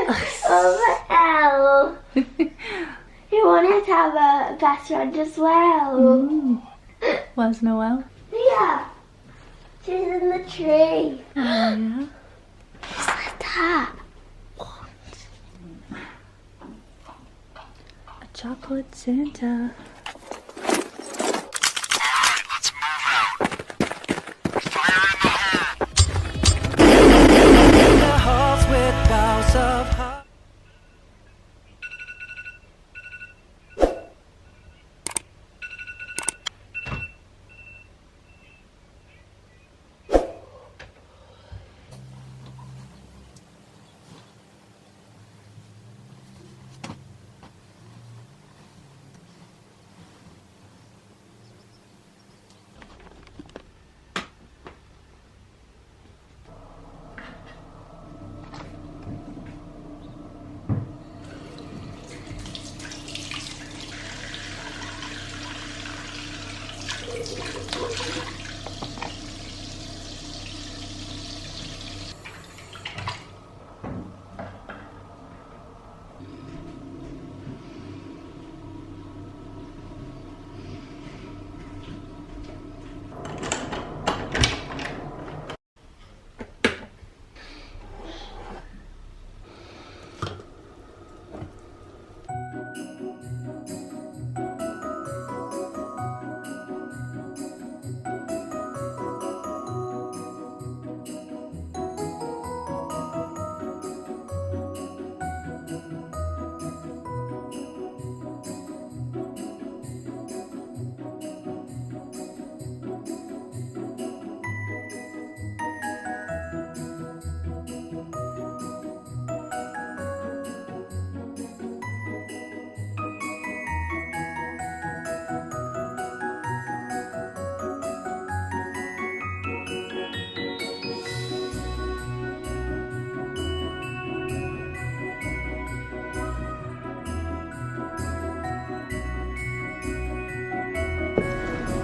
Oh, well. He wanted to have a best friend as well. Where's Noelle? Yeah. She's in the tree. Oh, yeah. Who's that? What? A chocolate Santa.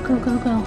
Go, go, go.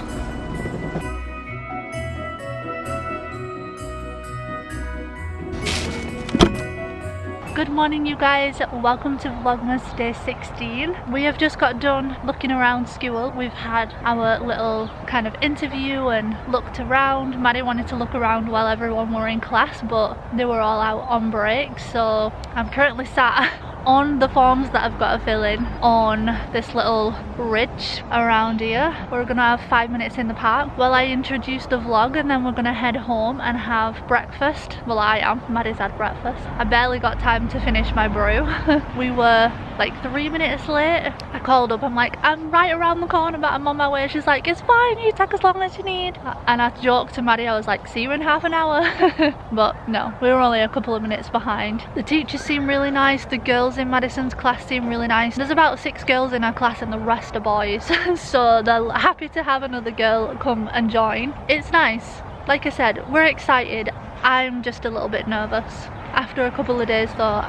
Good morning, you guys. Welcome to Vlogmas day 16. We have just got done looking around school. We've had our little kind of interview and looked around. Maddie wanted to look around while everyone were in class, but they were all out on break. So I'm currently sat on the forms that I've got to fill in on this little ridge around here. We're gonna have 5 minutes in the park while I introduce the vlog, and then we're gonna head home and have breakfast. Well, I am. Maddie's had breakfast. I barely got time to finish my brew. We were like 3 minutes late. I called up, I'm like, I'm right around the corner but I'm on my way. She's like, it's fine, you take as long as you need. And I joked to Maddie, I was like, see you in half an hour. But no, we were only a couple of minutes behind. The teachers seem really nice. The girls in Madison's class seem really nice. There's about 6 girls in our class and the rest are boys. So they're happy to have another girl come and join. It's nice. Like I said, we're excited. I'm just a little bit nervous. After a couple of days though,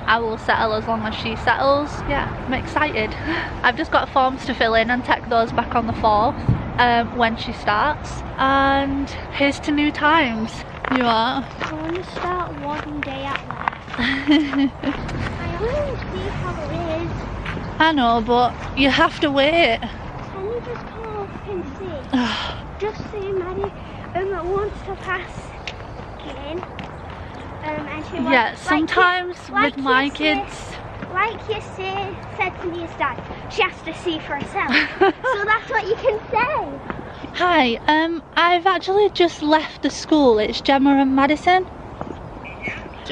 I will settle as long as she settles. Yeah, I'm excited. I've just got forms to fill in and take those back on the 4th when she starts. And here's to new times. You are? I want to start one day at last. I want to see how it is. I know, but you have to wait. Can you just come up and see? Just see Maddie wants to pass in. And she Yeah, wants, sometimes like with my kids. Like you said to me, Dad, she has to see for herself. So that's what you can say. Hi, I've actually just left the school. It's Gemma and Madison.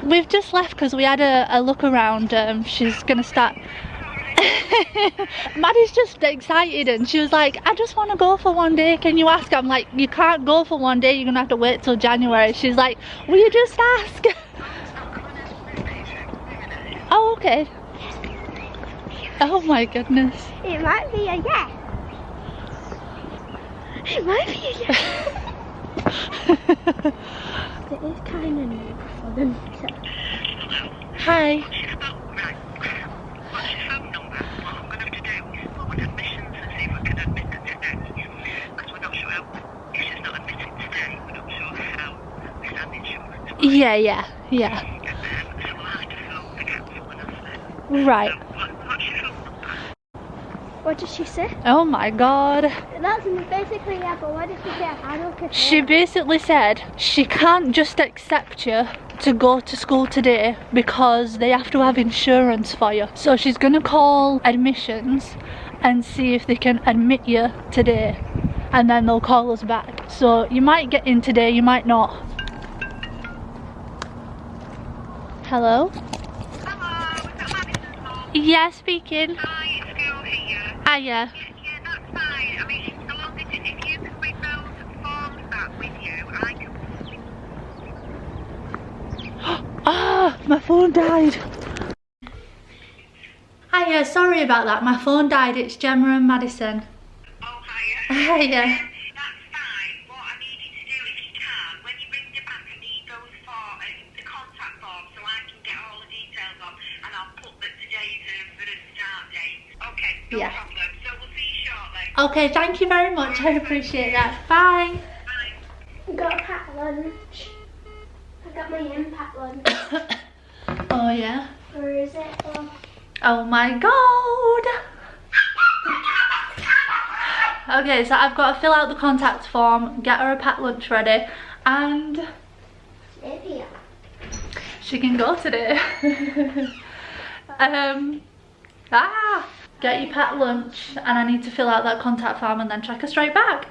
We've just left because we had a look around. She's gonna start. Maddie's just excited and she was like, I just want to go for one day, can you ask? I'm like, you can't go for one day, you're gonna have to wait till January. She's like, will you just ask? Oh, okay. Oh my goodness. It might be a yes. It might be a yes. It is kind of new for them to... Hi. Yeah. So we'll have to Right. What's your phone number? What did she say? Oh my god. That's basically, yeah, but what did she say? I don't care. She basically said she can't just accept you to go to school today because they have to have insurance for you. So she's gonna call admissions and see if they can admit you today, and then they'll call us back. So you might get in today, you might not. Hello? Hello, is that Madison's mum? Yeah, speaking. Hi, it's school here. Hiya. Yeah, that's fine. I mean, as long as if you can bring those forms back with you, I can... Ah, my phone died. Hiya, sorry about that. My phone died. It's Gemma and Madison. Oh, hiya. Hiya. That's fine. What I need you to do, if you can, when you bring them back, I need those the contact forms so I can get all the details on, and I'll put that today's for the start date. Okay, no Yeah. problem. So we'll see you shortly. Okay, thank you very much. I appreciate that. Bye. Bye. I got a packed lunch. I got my impact lunch. Oh yeah. Where is it? Oh. Oh my god. Okay, so I've got to fill out the contact form, get her a packed lunch ready, and Idiot. she can go today. Get your packed lunch, and I need to fill out that contact form and then track her straight back.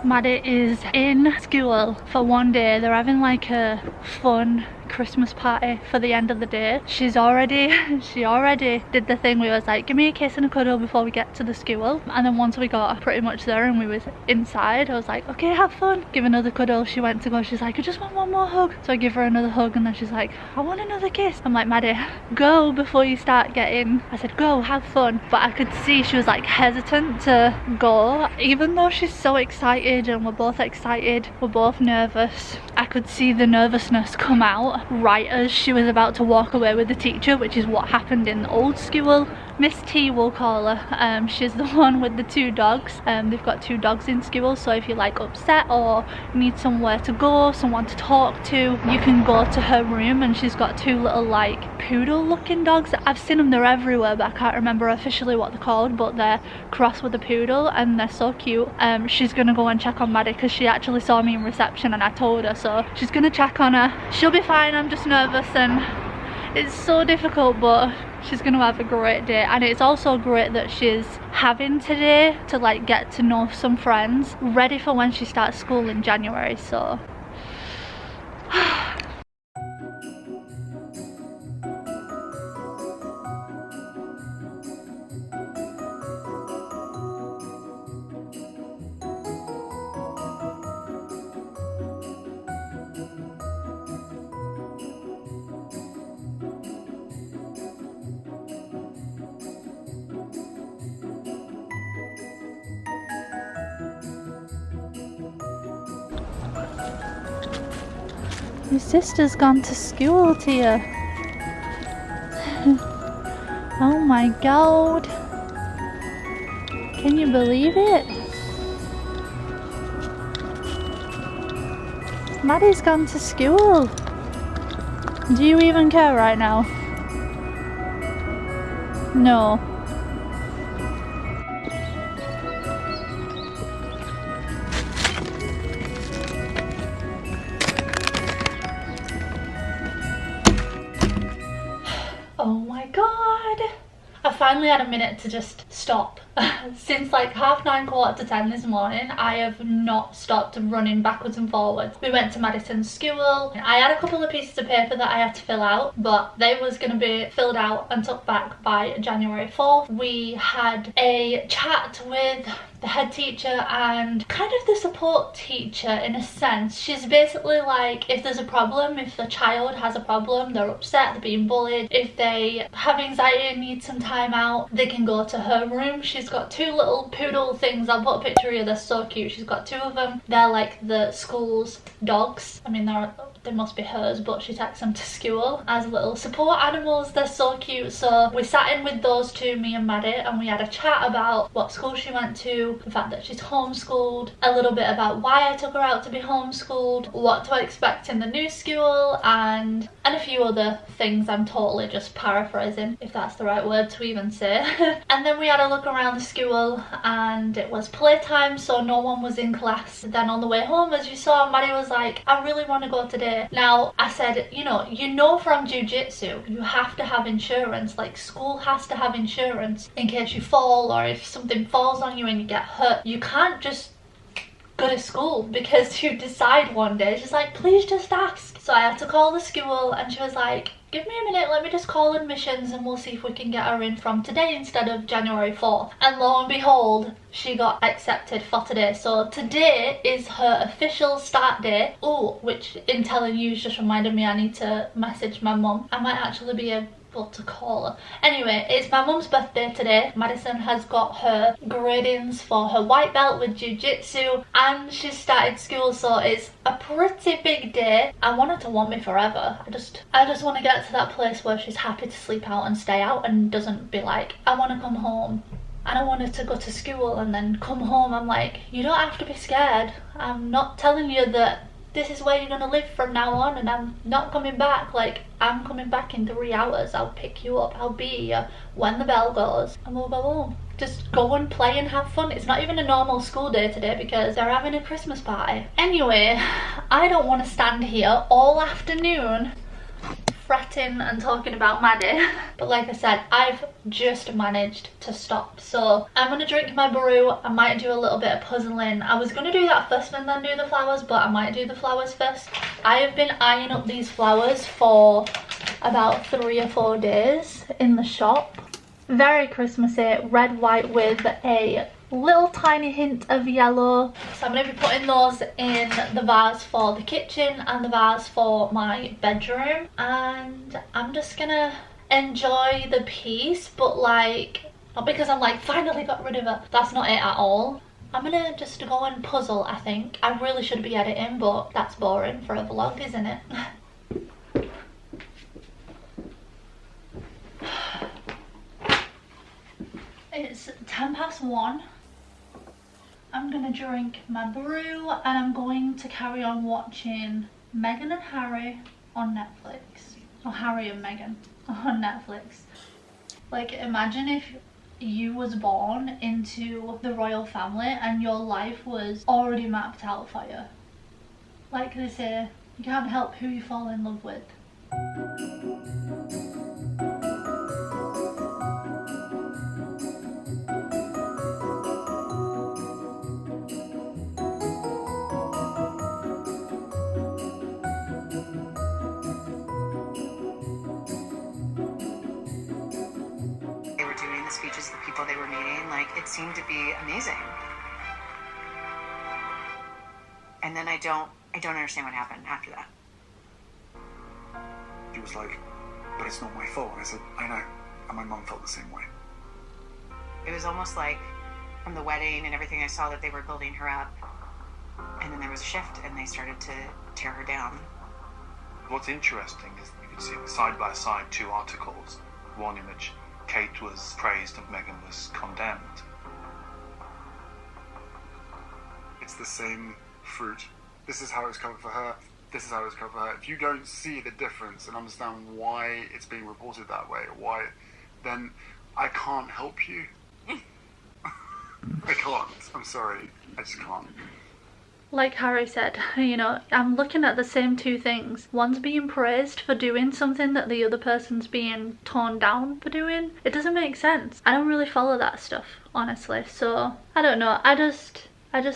Maddie is in school for one day. They're having like a fun Christmas party for the end of the day. She already did the thing where it was like, give me a kiss and a cuddle before we get to the school. And then once we got pretty much there and we was inside, I was like, okay, have fun. Give another cuddle. She went to go, she's like, I just want one more hug. So I give her another hug and then she's like, I want another kiss. I'm like, Maddie, go before you start getting. I said, go, have fun. But I could see she was like hesitant to go, even though she's so excited and we're both excited, we're both nervous. I could see the nervousness come out right as she was about to walk away with the teacher, which is what happened in the old school. Miss T, we'll call her. She's the one with the two dogs. They've got two dogs in school, so if you're like upset or need somewhere to go, someone to talk to, you can go to her room, and she's got two little like poodle looking dogs. I've seen them, they're everywhere, but I can't remember officially what they're called, but they're crossed with a poodle and they're so cute. She's gonna go and check on Maddie because she actually saw me in reception and I told her, so she's gonna check on her. She'll be fine. I'm just nervous and it's so difficult, but she's gonna have a great day. And it's also great that she's having today to like get to know some friends, ready for when she starts school in January. So your sister's gone to school, Tia. Oh my god. Can you believe it? Maddie's gone to school. Do you even care right now? No. Oh my god. I finally had a minute to just stop. Since like 9:30, 9:45 this morning, I have not stopped running backwards and forwards. We went to Madison's school. I had a couple of pieces of paper that I had to fill out, but they was going to be filled out and took back by January 4th. We had a chat with the head teacher and kind of the support teacher in a sense. She's basically like, if there's a problem, if the child has a problem, they're upset, they're being bullied, if they have anxiety and need some time out, they can go to her room. She's got 2 little poodle things. I'll put a picture here, they're so cute. She's got 2 of them. They're like the school's dogs. I mean, they must be hers, but she takes them to school as little support animals. They're so cute. So we sat in with those 2, me and Maddie, and we had a chat about what school she went to, the fact that she's homeschooled, a little bit about why I took her out to be homeschooled, what to expect in the new school, and a few other things. I'm totally just paraphrasing, if that's the right word to even say. And then we had a look around the school, and it was playtime, so no one was in class. Then on the way home, as you saw, Maddie was like, I really want to go today. Now, I said, you know from jiu-jitsu, you have to have insurance. Like, school has to have insurance in case you fall, or if something falls on you and you get hurt. You can't just go to school because you decide one day. She's like, please just ask. So I had to call the school, and she was like, give me a minute, let me just call admissions and we'll see if we can get her in from today instead of January 4th. And lo and behold, she got accepted for today. So today is her official start day. Oh, which in telling you just reminded me I need to message my mum. I might actually be able to call her. Anyway, it's my mum's birthday today. Madison has got her gradings for her white belt with jiu-jitsu, and she's started school, so it's a pretty big day. I want her to want me forever. I just want to get to that place where she's happy to sleep out and stay out and doesn't be like, I want to come home. I don't want her to go to school and then come home. I'm like, you don't have to be scared. I'm not telling you that this is where you're gonna live from now on and I'm not coming back. Like, I'm coming back in 3 hours. I'll pick you up, I'll be here when the bell goes, and we'll go home. Just go and play and have fun. It's not even a normal school day today because they're having a Christmas party. Anyway, I don't want to stand here all afternoon fretting and talking about Maddie, but like I said, I've just managed to stop. So I'm gonna drink my brew. I might do a little bit of puzzling. I was gonna do that first and then do the flowers, but I might do the flowers first. I have been eyeing up these flowers for about 3 or 4 days in the shop. Very Christmassy, red, white with a little tiny hint of yellow. So I'm going to be putting those in the vase for the kitchen and the vase for my bedroom, and I'm just gonna enjoy the piece, but like, not because I'm like finally got rid of it, that's not it at all. I'm gonna just go and puzzle. I think I really should be editing, but that's boring for a vlog, isn't it? It's 1:10. I'm gonna drink my brew and I'm going to carry on watching Meghan and Harry on Netflix. Or Harry and Meghan on Netflix. Like, imagine if you was born into the royal family and your life was already mapped out for you. Like they say, you can't help who you fall in love with. Speeches, the people they were meeting, like, it seemed to be amazing. And then I don't understand what happened after that. She was like, but it's not my fault. I said, I know. And my mum felt the same way. It was almost like from the wedding and everything, I saw that they were building her up. And then there was a shift and they started to tear her down. What's interesting is you can see side by side 2 articles, one in which Kate was praised and Meghan was condemned. It's the same fruit. This is how it's covered for her. This is how it's covered for her. If you don't see the difference and understand why it's being reported that way, or why, then I can't help you. I can't. I'm sorry. I just can't. Like Harry said, you know, I'm looking at the same 2 things. One's being praised for doing something that the other person's being torn down for doing. It doesn't make sense. I don't really follow that stuff, honestly. So, I don't know. I just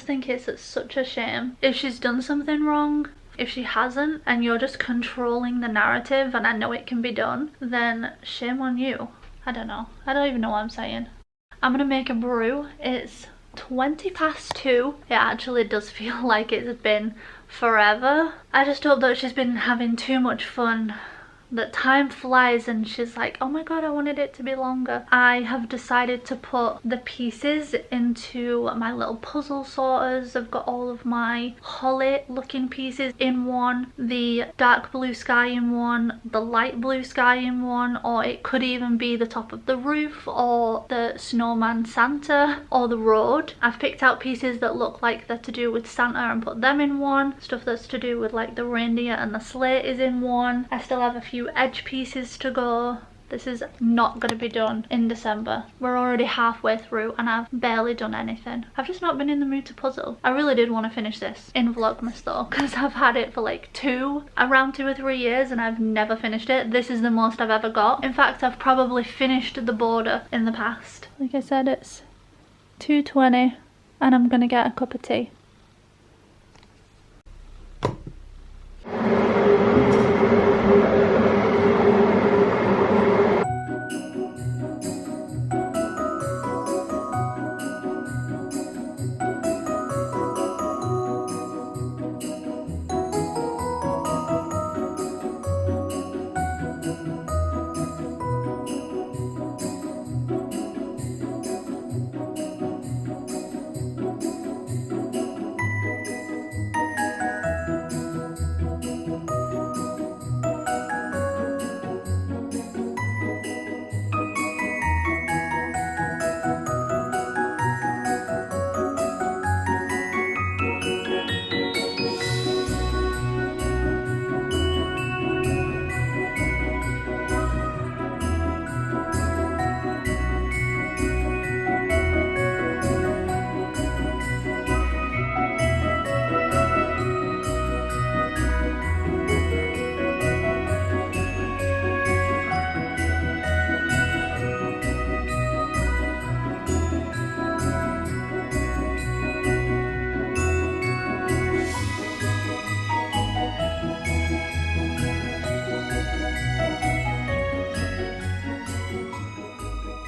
think it's such a shame. If she's done something wrong, if she hasn't, and you're just controlling the narrative, and I know it can be done, then shame on you. I don't know. I don't even know what I'm saying. I'm gonna make a brew. It's 20 past 2. It actually does feel like it's been forever. I just hope that she's been having too much fun, that time flies and she's like, oh my god, I wanted it to be longer. I have decided to put the pieces into my little puzzle sorters. I've got all of my holly looking pieces in one, the dark blue sky in one, the light blue sky in one, or it could even be the top of the roof or the snowman Santa or the road. I've picked out pieces that look like they're to do with Santa and put them in one. Stuff that's to do with like the reindeer and the sleigh is in one. I still have a few edge pieces to go. This is not going to be done in December. We're already halfway through and I've barely done anything. I've just not been in the mood to puzzle. I really did want to finish this in Vlogmas though, because I've had it for like around 2 or 3 years and I've never finished it. This is the most I've ever got. In fact, I've probably finished the border in the past. Like I said, it's 2:20 and I'm gonna get a cup of tea.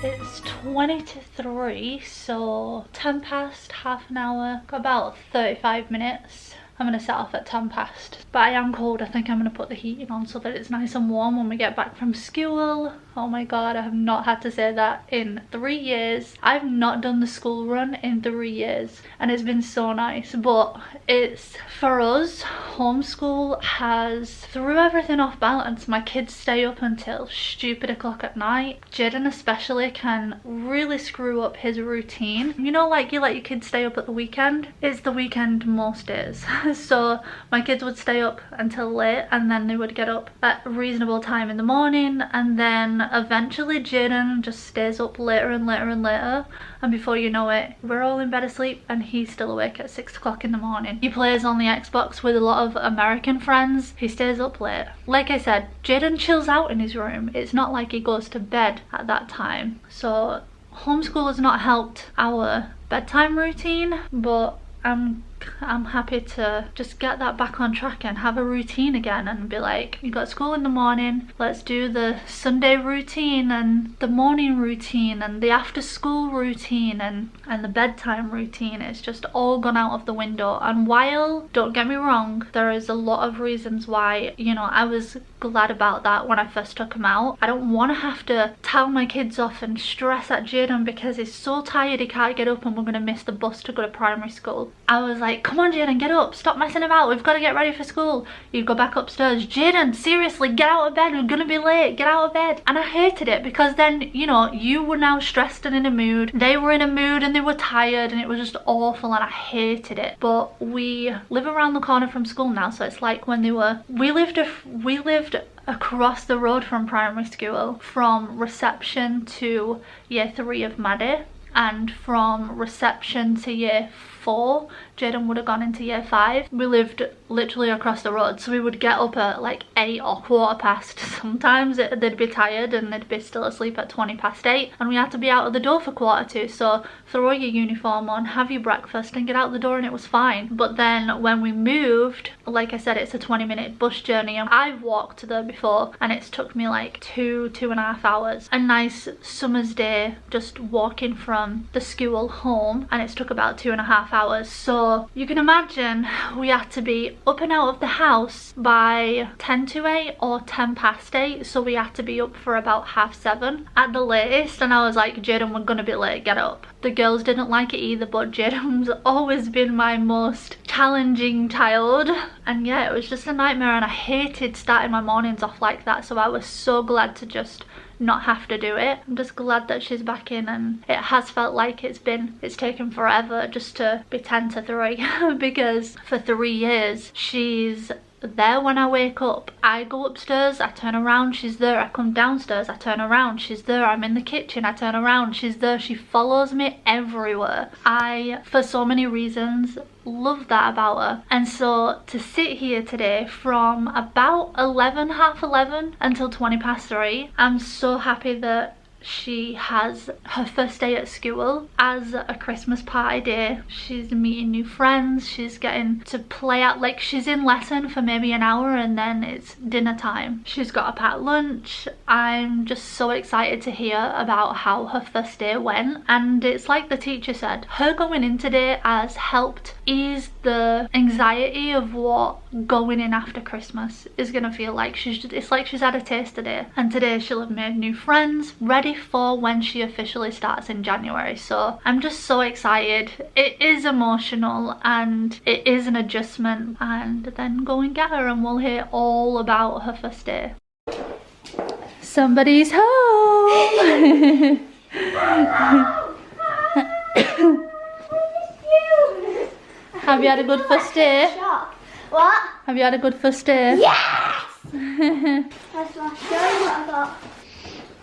It's 20 to 3, so 10 past, half an hour, got about 35 minutes. I'm going to set off at 10 past. But I am cold. I think I'm going to put the heating on so that it's nice and warm when we get back from school. Oh my god, I have not had to say that in 3 years. I've not done the school run in 3 years and it's been so nice. But it's, for us, homeschool has threw everything off balance. My kids stay up until stupid o'clock at night. Jaden especially can really screw up his routine. You know, like you let your kids stay up at the weekend? It's the weekend most days. So my kids would stay up until late and then they would get up at a reasonable time in the morning, and then eventually Jaden just stays up later and later and later, and before you know it we're all in bed asleep and he's still awake at 6 o'clock in the morning. He plays on the Xbox with a lot of American friends. He stays up late. Like I said, Jaden chills out in his room. It's not like he goes to bed at that time. So homeschool has not helped our bedtime routine, but I'm happy to just get that back on track and have a routine again and be like, you got school in the morning, let's do the Sunday routine and the morning routine and the after school routine and the bedtime routine. It's just all gone out of the window. And while, don't get me wrong, there is a lot of reasons why, you know, I was glad about that when I first took him out. I don't want to have to tell my kids off and stress at Jaden because he's so tired he can't get up and we're going to miss the bus to go to primary school. I was like, come on Jaden, get up, stop messing about, we've got to get ready for school. You'd go back upstairs, Jaden, seriously, get out of bed, we're gonna be late, get out of bed. And I hated it because then, you know, you were now stressed and in a mood, they were in a mood and they were tired, and it was just awful and I hated it. But we live around the corner from school now, so it's like when they were, we lived across the road from primary school, from reception to year 3 of Maddie, and from reception to year 4, Jaden would have gone into year 5. We lived literally across the road, so we would get up at like 8 or 15. Sometimes they'd be tired and they'd be still asleep at 8:20, and we had to be out of the door for 1:45. So throw your uniform on, have your breakfast and get out the door, and it was fine. But then when we moved, like I said, it's a 20-minute bus journey, and I've walked there before and it's took me like 2.5 hours. A nice summer's day just walking from the school home, and it's took about 2.5 hours. So you can imagine we had to be up and out of the house by 10 to 8 or 10 past 8, so we had to be up for about 7:30 at the latest. And I was like, Jaden, we're gonna be late, get up. The girls didn't like it either, but Jaden's always been my most challenging child, and yeah, it was just a nightmare, and I hated starting my mornings off like that. So I was so glad to just not have to do it. I'm just glad that she's back in, and it has felt like it's taken forever just to be 10 to 3 because for 3 years she's there when I wake up. I go upstairs, I turn around, she's there. I come downstairs, I turn around, she's there. I'm in the kitchen, I turn around, she's there. She follows me everywhere. I, for so many reasons, love that about her. And so to sit here today from about 11, half 11 until 3:20, I'm so happy that she has her first day at school as a Christmas party day. She's meeting new friends, she's getting to play out, like she's in lesson for maybe an hour and then it's dinner time. She's got a packed lunch. I'm just so excited to hear about how her first day went, and it's like the teacher said, her going in today has helped ease the anxiety of what going in after Christmas is gonna feel like. It's like she's had a taste today, and today she'll have made new friends, ready for when she officially starts in January. So I'm just so excited. It is emotional and it is an adjustment, and then go and get her and we'll hear all about her first day. Somebody's home. Have you had a good first day? What? Have you had a good first day? Yes! That's my show what I got.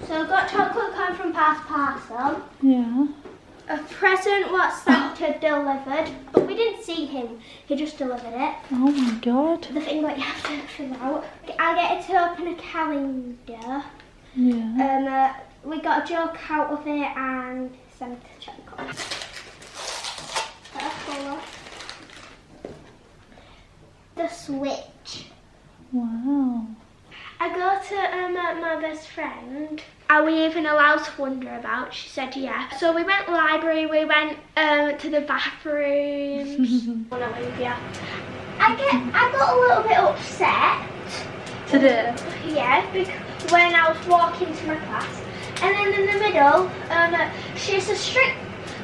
So I got chocolate cone from Past Parcel. Yeah. A present what Santa delivered, but we didn't see him. He just delivered it. Oh my god. The thing that you have to fill out. I get it to open a calendar. Yeah. We got a joke out of it and Santa chocolate. The Switch. Wow. I go to my best friend. Are we even allowed to wonder about? She said yeah. So we went library, we went to the bathrooms. Yeah. I got a little bit upset. Today? Yeah, because when I was walking to my class. And then in the middle, she's a strict,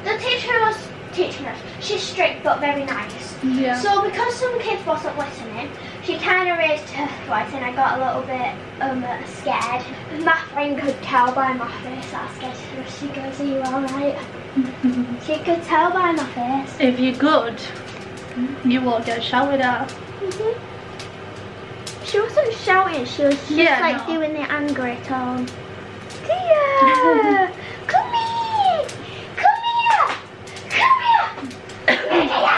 the teacher was teaching us. She's strict but very nice. Yeah. So because some kids wasn't listening, she kind of raised her voice and I got a little bit scared. My friend could tell by my face I was scared. She goes, are you alright? She could tell by my face. If you're good, you won't get shouted at. She wasn't shouting, she was just doing the angry tone. Tia! Come here! Come here! Come here!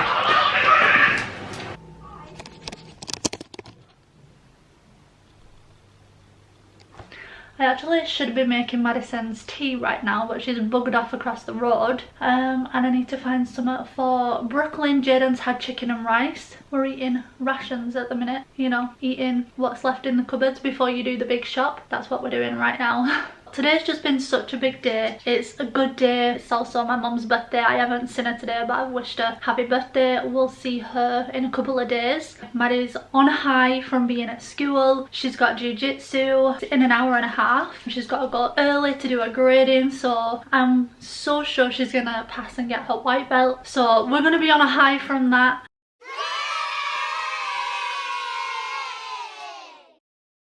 I actually should be making Madison's tea right now, but she's buggered off across the road. And I need to find some for Brooklyn. Jaden's had chicken and rice. We're eating rations at the minute, you know, eating what's left in the cupboards before you do the big shop. That's what we're doing right now. Today's just been such a big day. It's a good day. It's also my mum's birthday. I haven't seen her today, but I've wished her happy birthday. We'll see her in a couple of days. Maddie's on a high from being at school. She's got jiu-jitsu in an hour and a half. She's got to go early to do her grading, so I'm so sure she's gonna pass and get her white belt. So we're gonna be on a high from that.